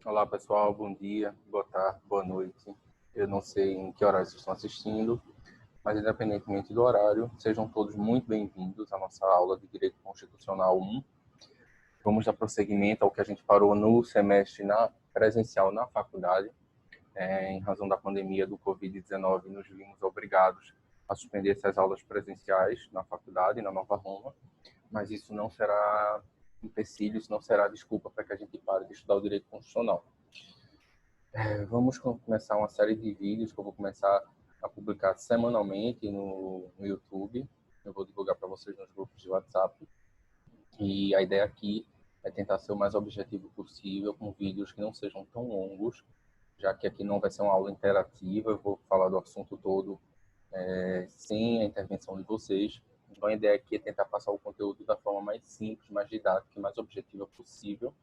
Olá pessoal, bom dia, boa tarde, boa noite. Eu não sei em que horário vocês estão assistindo, mas independentemente do horário, sejam todos muito bem-vindos à nossa aula de Direito Constitucional 1. Vamos dar prosseguimento ao que a gente parou no semestre presencial na faculdade. Em razão da pandemia do Covid-19, nos vimos obrigados a suspender essas aulas presenciais na faculdade, na Nova Roma, mas isso não será empecilho, isso não será desculpa para que a gente pare de estudar o direito constitucional. Vamos começar uma série de vídeos que eu vou começar a publicar semanalmente no YouTube. Eu vou divulgar para vocês nos grupos de WhatsApp. E a ideia aqui é tentar ser o mais objetivo possível, com vídeos que não sejam tão longos, já que aqui não vai ser uma aula interativa, eu vou falar do assunto todo sem a intervenção de vocês. Então a ideia aqui é tentar passar o conteúdo da forma mais simples, mais didática e mais objetiva possível.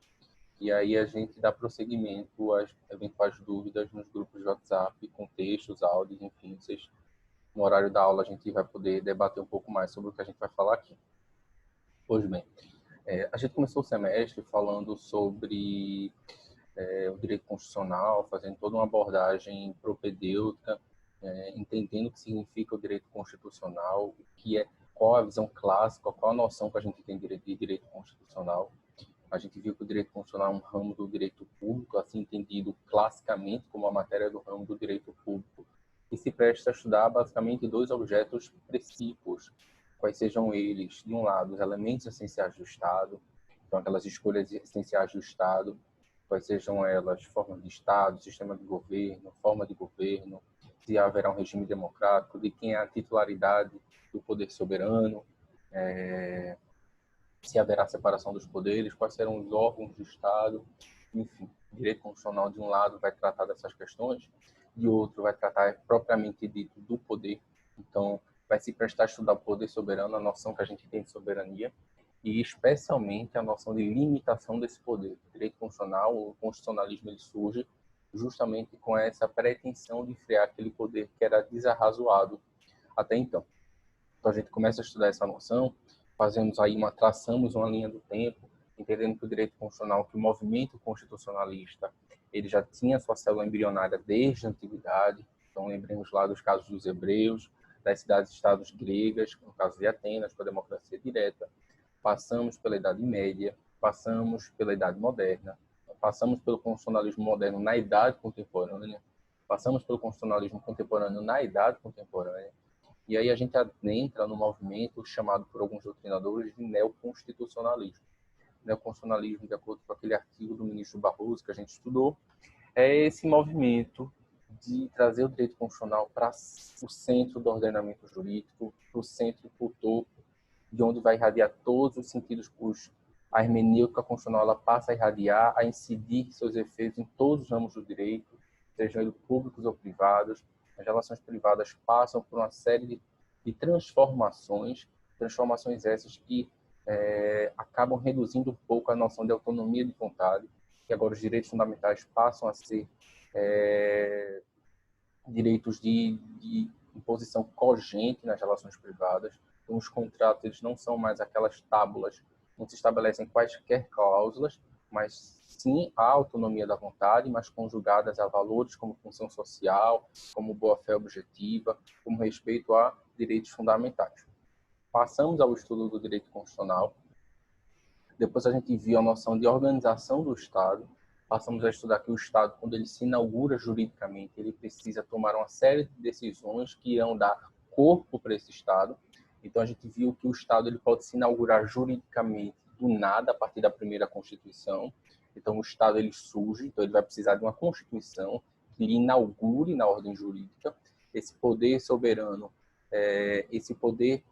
E aí a gente dá prosseguimento às eventuais dúvidas nos grupos de WhatsApp, com textos, áudios, enfim. No horário da aula a gente vai poder debater um pouco mais sobre o que a gente vai falar aqui. Pois bem, a gente começou o semestre falando sobre o direito constitucional, fazendo toda uma abordagem propedêutica, entendendo o que significa o direito constitucional, o que é, qual a visão clássica, qual a noção que a gente tem de direito constitucional. A gente viu que o direito constitucional é um ramo do direito público, assim entendido classicamente como a matéria do ramo do direito público, e se presta a estudar basicamente dois objetos precípios, quais sejam eles, de um lado, os elementos essenciais do Estado, então aquelas escolhas essenciais do Estado, quais sejam elas, forma de Estado, sistema de governo, forma de governo, se haverá um regime democrático, de quem é a titularidade do poder soberano, se haverá separação dos poderes, quais serão os órgãos do Estado, enfim. O direito constitucional, de um lado, vai tratar dessas questões, de outro, vai tratar propriamente dito do poder. Então, vai se prestar a estudar o poder soberano, a noção que a gente tem de soberania, e especialmente a noção de limitação desse poder. O direito constitucional, o constitucionalismo, ele surge justamente com essa pretensão de frear aquele poder que era desarrazoado até então. Então, a gente começa a estudar essa noção, traçamos uma linha do tempo, entendendo que o direito constitucional, que o movimento constitucionalista, ele já tinha sua célula embrionária desde a antiguidade. Então, lembremos lá dos casos dos hebreus, das cidades-estados gregas, no caso de Atenas, com a democracia direta. Passamos pela Idade Média, passamos pela Idade Moderna, passamos pelo constitucionalismo moderno na Idade Contemporânea, passamos pelo constitucionalismo contemporâneo na Idade Contemporânea. E aí a gente adentra no movimento chamado por alguns doutrinadores de neoconstitucionalismo. Neoconstitucionalismo, de acordo com aquele artigo do ministro Barroso que a gente estudou, é esse movimento de trazer o direito constitucional para o centro do ordenamento jurídico, para o centro, para o topo, de onde vai irradiar todos os sentidos, a hermenêutica constitucional ela passa a irradiar, a incidir seus efeitos em todos os ramos do direito, sejam eles públicos ou privados. As relações privadas passam por uma série de transformações essas que acabam reduzindo um pouco a noção de autonomia de vontade, que agora os direitos fundamentais passam a ser direitos de imposição cogente nas relações privadas. Então, os contratos eles não são mais aquelas tábulas, não se estabelecem quaisquer cláusulas, mas sim a autonomia da vontade, mas conjugadas a valores como função social, como boa-fé objetiva, como respeito a direitos fundamentais. Passamos ao estudo do direito constitucional. Depois a gente viu a noção de organização do Estado. Passamos a estudar que o Estado, quando ele se inaugura juridicamente, ele precisa tomar uma série de decisões que irão dar corpo para esse Estado. Então, a gente viu que o Estado ele pode se inaugurar juridicamente do nada, a partir da primeira Constituição. Então, o Estado ele surge, então ele vai precisar de uma Constituição que lhe inaugure na ordem jurídica. Esse poder soberano, esse poder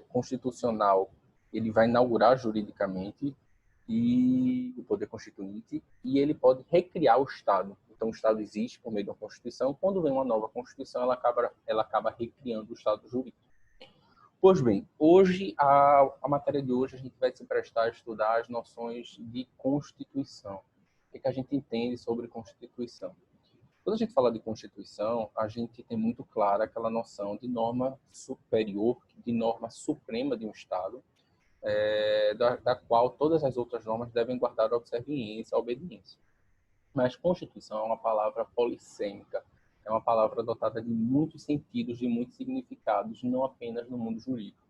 constitucional, ele vai inaugurar juridicamente e o poder constituinte, e ele pode recriar o Estado. Então, o Estado existe por meio da Constituição. Quando vem uma nova Constituição, ela acaba recriando o Estado jurídico. Pois bem, hoje, a matéria de hoje, a gente vai se prestar a estudar as noções de Constituição. O que a gente entende sobre Constituição? Quando a gente fala de Constituição, a gente tem muito clara aquela noção de norma superior, de norma suprema de um Estado, da qual todas as outras normas devem guardar a observância, a obediência. Mas Constituição é uma palavra polissêmica, é uma palavra dotada de muitos sentidos, de muitos significados, não apenas no mundo jurídico.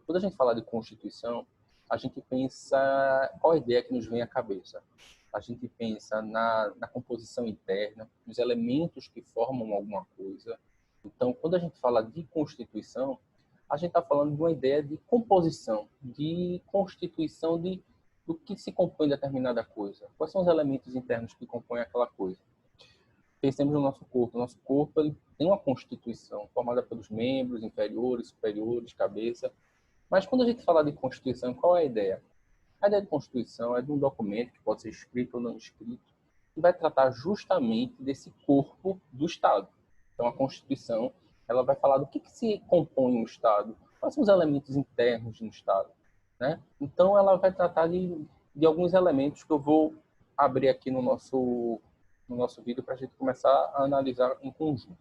Quando a gente fala de Constituição, a gente pensa qual a ideia que nos vem à cabeça. A gente pensa na composição interna, nos elementos que formam alguma coisa. Então, quando a gente fala de Constituição, a gente está falando de uma ideia de composição, de constituição do que se compõe determinada coisa. Quais são os elementos internos que compõem aquela coisa? Pensemos no nosso corpo. O nosso corpo ele tem uma constituição formada pelos membros inferiores, superiores, cabeça. Mas quando a gente fala de Constituição, qual é a ideia? A ideia de Constituição é de um documento que pode ser escrito ou não escrito, que vai tratar justamente desse corpo do Estado. Então, a Constituição ela vai falar do que se compõe um Estado, quais são os elementos internos de um Estado, né? Então, ela vai tratar de alguns elementos que eu vou abrir aqui no nosso vídeo para a gente começar a analisar em conjunto.